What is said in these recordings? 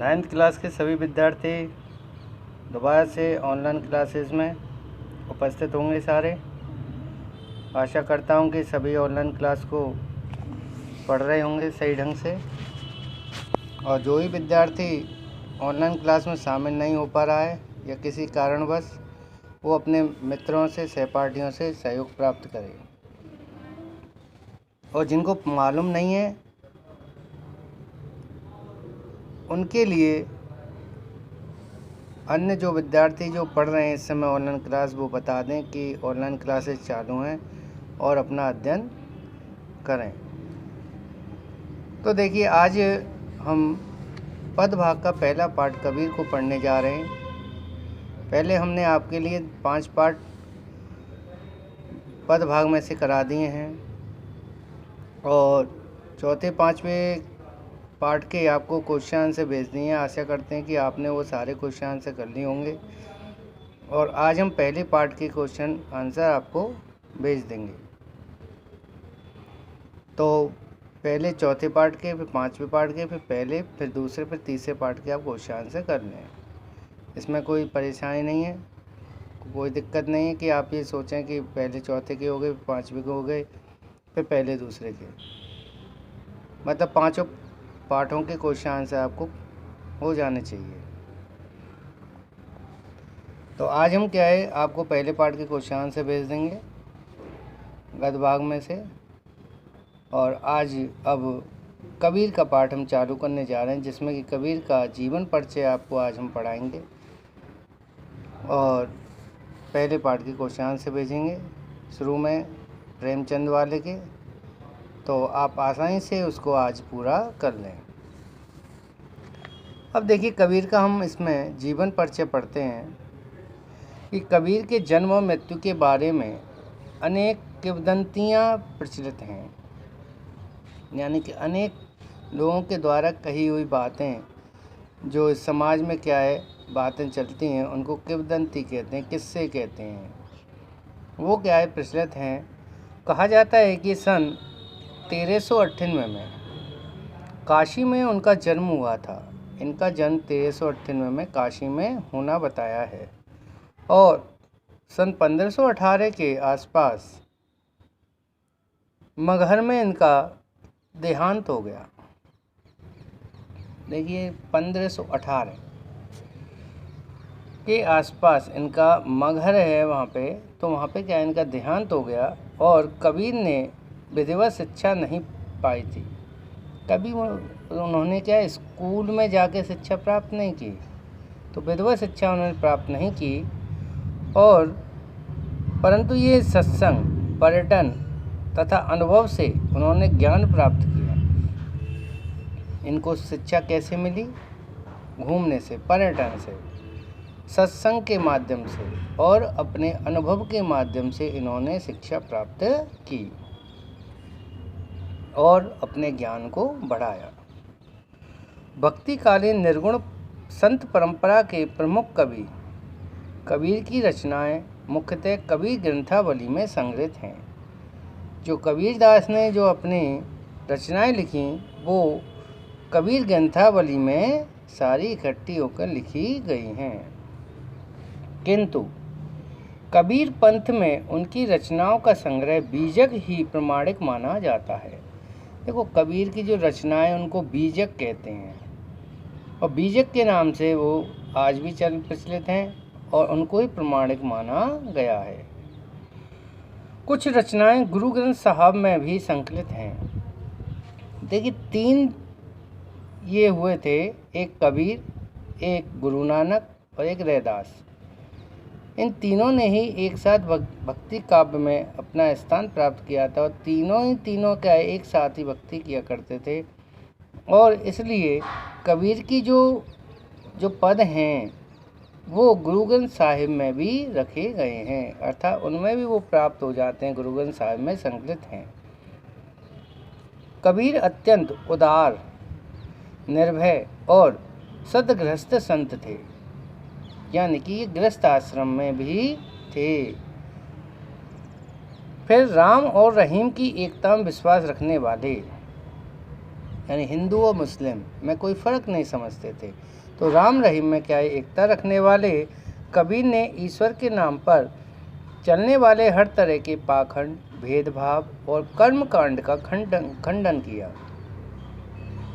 9th class के सभी विद्यार्थी दोबारा से ऑनलाइन क्लासेस में उपस्थित होंगे सारे। आशा करता हूं कि सभी ऑनलाइन क्लास को पढ़ रहे होंगे सही ढंग से। और जो ही विद्यार्थी ऑनलाइन क्लास में शामिल नहीं हो पा रहा है या किसी कारणवश, वो अपने मित्रों से, सहपाठियों से सहयोग प्राप्त करे। और जिनको मालूम नहीं है उनके लिए अन्य जो विद्यार्थी जो पढ़ रहे हैं इस समय ऑनलाइन क्लास, वो बता दें कि ऑनलाइन क्लासेस चालू हैं और अपना अध्ययन करें। तो देखिए, आज हम पदभाग का पहला पाठ कबीर को पढ़ने जा रहे हैं। पहले हमने आपके लिए 5 पाठ पदभाग में से करा दिए हैं और चौथे 5वें पार्ट के आपको क्वेश्चन आंसर भेज दिए हैं। आशा करते हैं कि आपने वो सारे क्वेश्चन आंसर कर लिए होंगे और आज हम पहले पार्ट के क्वेश्चन आंसर आपको भेज देंगे। तो पहले चौथे पार्ट के, फिर 5वें पार्ट के, फिर पहले, फिर दूसरे, फिर तीसरे पार्ट के आप क्वेश्चन आंसर कर लें। इसमें कोई परेशानी नहीं है, कोई दिक्कत नहीं है कि आप ये सोचें कि पहले चौथे के हो गए, 5वें के हो गए, फिर पहले दूसरे के। मतलब 5 पाठों के क्वेश्चन आंसर आपको हो जाने चाहिए। तो आज हम क्या है, आपको पहले पार्ट के क्वेश्चन आंसर भेज देंगे गद्य भाग में से। और आज अब कबीर का पाठ हम चालू करने जा रहे हैं, जिसमें कि कबीर का जीवन परिचय आपको आज हम पढ़ाएंगे और पहले पार्ट के क्वेश्चन आंसर भेजेंगे शुरू में प्रेमचंद वाले के। तो आप आसानी से उसको आज पूरा कर लें। अब देखिए, कबीर का हम इसमें जीवन परिचय पढ़ते हैं कि कबीर के जन्म और मृत्यु के बारे में अनेक किंवदंतियाँ प्रचलित हैं। यानी कि अनेक लोगों के द्वारा कही हुई बातें, जो इस समाज में क्या है बातें चलती हैं, उनको किंवदंती कहते हैं, किस्से कहते हैं। वो क्या है, प्रचलित हैं। कहा जाता है कि सन 1398 में काशी में उनका जन्म हुआ था। इनका जन्म 1398 में काशी में होना बताया है और सन 1518 के आसपास मगहर में इनका देहांत हो गया। देखिए, 1518 के आसपास इनका मगहर है वहाँ पे, तो वहाँ पे क्या इनका देहांत हो गया। और कबीर ने विधिवत शिक्षा नहीं पाई थी। कभी उन्होंने क्या स्कूल में जाके शिक्षा प्राप्त नहीं की, तो विधिवत शिक्षा उन्होंने प्राप्त नहीं की। और परंतु ये सत्संग, पर्यटन तथा अनुभव से उन्होंने ज्ञान प्राप्त किया। इनको शिक्षा कैसे मिली? घूमने से, पर्यटन से, सत्संग के माध्यम से और अपने अनुभव के माध्यम से इन्होंने शिक्षा प्राप्त की और अपने ज्ञान को बढ़ाया। भक्तिकालीन निर्गुण संत परंपरा के प्रमुख कवि कबीर की रचनाएं मुख्यतः कबीर ग्रंथावली में संग्रहित हैं। जो कबीरदास ने जो अपनी रचनाएं लिखी, वो कबीर ग्रंथावली में सारी इकट्ठी होकर लिखी गई हैं। किंतु कबीर पंथ में उनकी रचनाओं का संग्रह बीजक ही प्रमाणिक माना जाता है। देखो, कबीर की जो रचनाएं उनको बीजक कहते हैं और बीजक के नाम से वो आज भी प्रचलित हैं और उनको ही प्रमाणिक माना गया है। कुछ रचनाएं गुरु ग्रंथ साहब में भी संकलित हैं। देखिए, 3 ये हुए थे, एक कबीर, एक गुरु नानक और एक रैदास। इन तीनों ने ही एक साथ भक्ति काव्य में अपना स्थान प्राप्त किया था और तीनों का एक साथ ही भक्ति किया करते थे। और इसलिए कबीर की जो पद हैं वो गुरु ग्रंथ साहिब में भी रखे गए हैं, अर्थात उनमें भी वो प्राप्त हो जाते हैं, गुरु ग्रंथ साहिब में संकलित हैं। कबीर अत्यंत उदार, निर्भय और सद्गृहस्थ संत थे। यानी कि ये गृहस्थ आश्रम में भी थे। फिर राम और रहीम की एकता में विश्वास रखने वाले, यानी हिंदू और मुस्लिम में कोई फ़र्क नहीं समझते थे। तो राम रहीम में क्या है, एकता रखने वाले कबीर ने ईश्वर के नाम पर चलने वाले हर तरह के पाखंड, भेदभाव और कर्मकांड का खंडन किया।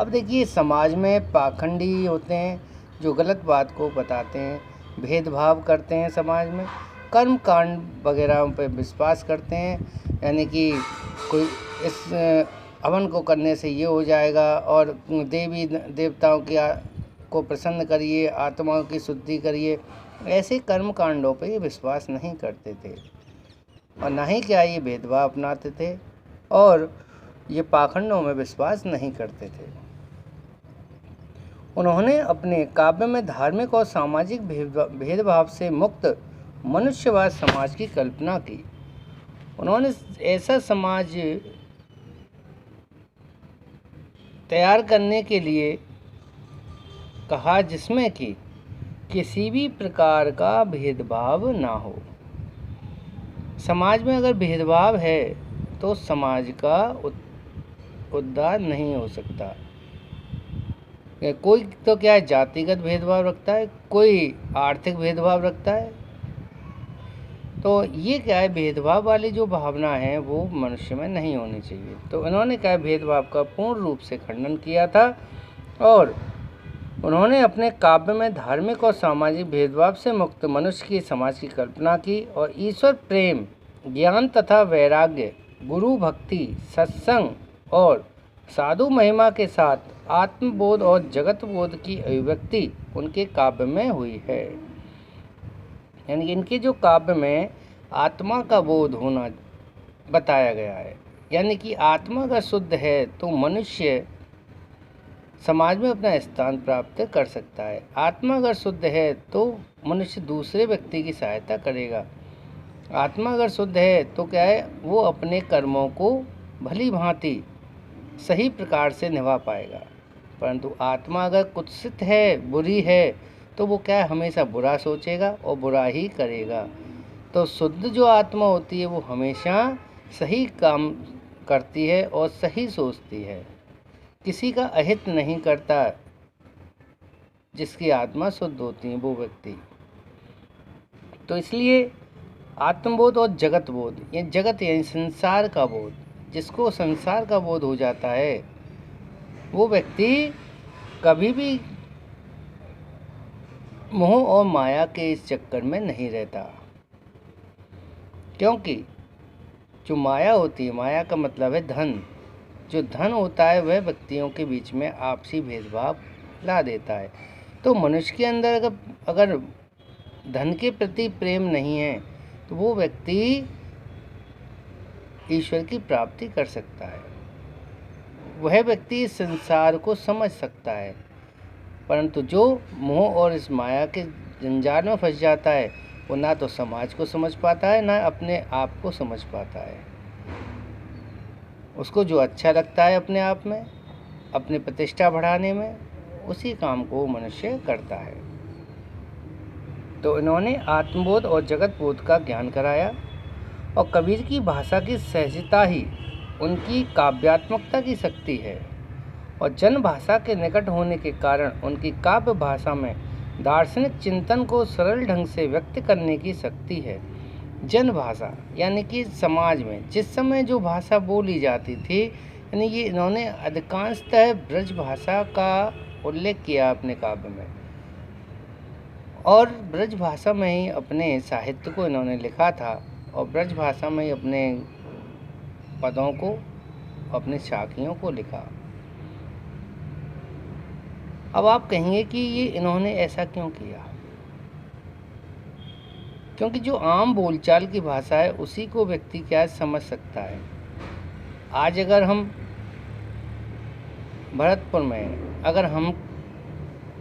अब देखिए, समाज में पाखंडी होते हैं जो गलत बात को बताते हैं, भेदभाव करते हैं समाज में, कर्मकांड वगैरह पे विश्वास करते हैं, यानी कि कोई इस हवन को करने से ये हो जाएगा और देवी देवताओं को प्रसन्न करिए, आत्माओं की शुद्धि करिए, ऐसे कर्म कांडों पर ये विश्वास नहीं करते थे और ना ही क्या ये भेदभाव अपनाते थे और ये पाखंडों में विश्वास नहीं करते थे। उन्होंने अपने काव्य में धार्मिक और सामाजिक भेदभाव से मुक्त मनुष्यवाद समाज की कल्पना की। उन्होंने ऐसा समाज तैयार करने के लिए कहा जिसमें कि किसी भी प्रकार का भेदभाव ना हो। समाज में अगर भेदभाव है तो समाज का उद्धार नहीं हो सकता। कोई तो क्या है, जातिगत भेदभाव रखता है, कोई आर्थिक भेदभाव रखता है। तो ये क्या है, भेदभाव वाली जो भावना है वो मनुष्य में नहीं होनी चाहिए। तो इन्होंने क्या है, भेदभाव का पूर्ण रूप से खंडन किया था और उन्होंने अपने काव्य में धार्मिक और सामाजिक भेदभाव से मुक्त मनुष्य की समाज की कल्पना की और ईश्वर प्रेम, ज्ञान तथा वैराग्य, गुरु भक्ति, सत्संग और साधु महिमा के साथ आत्मबोध और जगत बोध की अभिव्यक्ति उनके काव्य में हुई है। यानी कि इनके जो काव्य में आत्मा का बोध होना बताया गया है, यानी कि आत्मा अगर शुद्ध है तो मनुष्य समाज में अपना स्थान प्राप्त कर सकता है। आत्मा अगर शुद्ध है तो मनुष्य दूसरे व्यक्ति की सहायता करेगा। आत्मा अगर शुद्ध है तो क्या है, वो अपने कर्मों को भली भांति सही प्रकार से निभा पाएगा। परंतु आत्मा अगर कुत्सित है, बुरी है, तो वो क्या है, हमेशा बुरा सोचेगा और बुरा ही करेगा। तो शुद्ध जो आत्मा होती है वो हमेशा सही काम करती है और सही सोचती है, किसी का अहित नहीं करता। जिसकी आत्मा शुद्ध होती है वो व्यक्ति। तो इसलिए आत्मबोध और जगत बोध, ये जगत यानी संसार का बोध, जिसको संसार का बोध हो जाता है वो व्यक्ति कभी भी मोह और माया के इस चक्कर में नहीं रहता। क्योंकि जो माया होती है, माया का मतलब है धन। जो धन होता है वह व्यक्तियों के बीच में आपसी भेदभाव ला देता है। तो मनुष्य के अंदर अगर धन के प्रति प्रेम नहीं है तो वो व्यक्ति ईश्वर की प्राप्ति कर सकता है, वह व्यक्ति इस संसार को समझ सकता है। परंतु जो मोह और इस माया के जंजाल में फंस जाता है वो ना तो समाज को समझ पाता है, ना अपने आप को समझ पाता है। उसको जो अच्छा लगता है अपने आप में, अपने प्रतिष्ठा बढ़ाने में, उसी काम को मनुष्य करता है। तो इन्होंने आत्मबोध और जगत बोध का ज्ञान कराया और कबीर की भाषा की सहजता ही उनकी काव्यात्मकता की शक्ति है और जन भाषा के निकट होने के कारण उनकी काव्य भाषा में दार्शनिक चिंतन को सरल ढंग से व्यक्त करने की शक्ति है। जन भाषा यानी कि समाज में जिस समय जो भाषा बोली जाती थी, यानी ये इन्होंने अधिकांशतः ब्रज भाषा का उल्लेख किया अपने काव्य में और ब्रज भाषा में ही अपने साहित्य को इन्होंने लिखा था और ब्रज भाषा में ही अपने पदों को, अपने साखियों को लिखा। अब आप कहेंगे कि ये इन्होंने ऐसा क्यों किया? क्योंकि जो आम बोलचाल की भाषा है उसी को व्यक्ति क्या समझ सकता है। आज अगर हम भरतपुर में अगर हम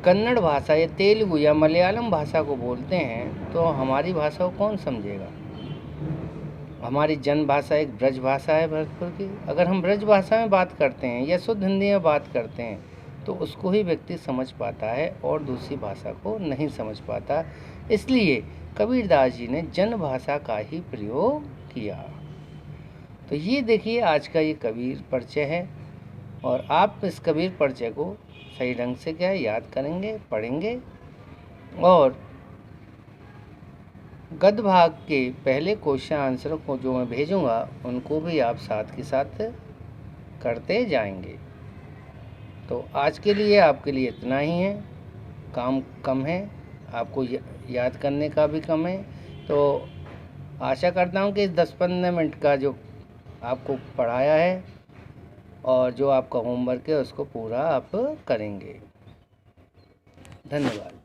कन्नड़ भाषा या तेलुगु या मलयालम भाषा को बोलते हैं तो हमारी भाषा को कौन समझेगा? हमारी जन भाषा एक ब्रज भाषा है भरतपुर की। अगर हम ब्रज भाषा में बात करते हैं या शुद्ध हिंदी में बात करते हैं तो उसको ही व्यक्ति समझ पाता है और दूसरी भाषा को नहीं समझ पाता। इसलिए कबीरदास जी ने जन भाषा का ही प्रयोग किया। तो ये देखिए आज का ये कबीर परिचय है और आप इस कबीर परिचय को सही ढंग से क्या है याद करेंगे, पढ़ेंगे और गद्य भाग के पहले क्वेश्चन आंसर को जो मैं भेजूंगा उनको भी आप साथ के साथ करते जाएंगे। तो आज के लिए आपके लिए इतना ही है, काम कम है, आपको याद करने का भी कम है। तो आशा करता हूँ कि 10-15 मिनट का जो आपको पढ़ाया है और जो आपका होमवर्क है उसको पूरा आप करेंगे। धन्यवाद।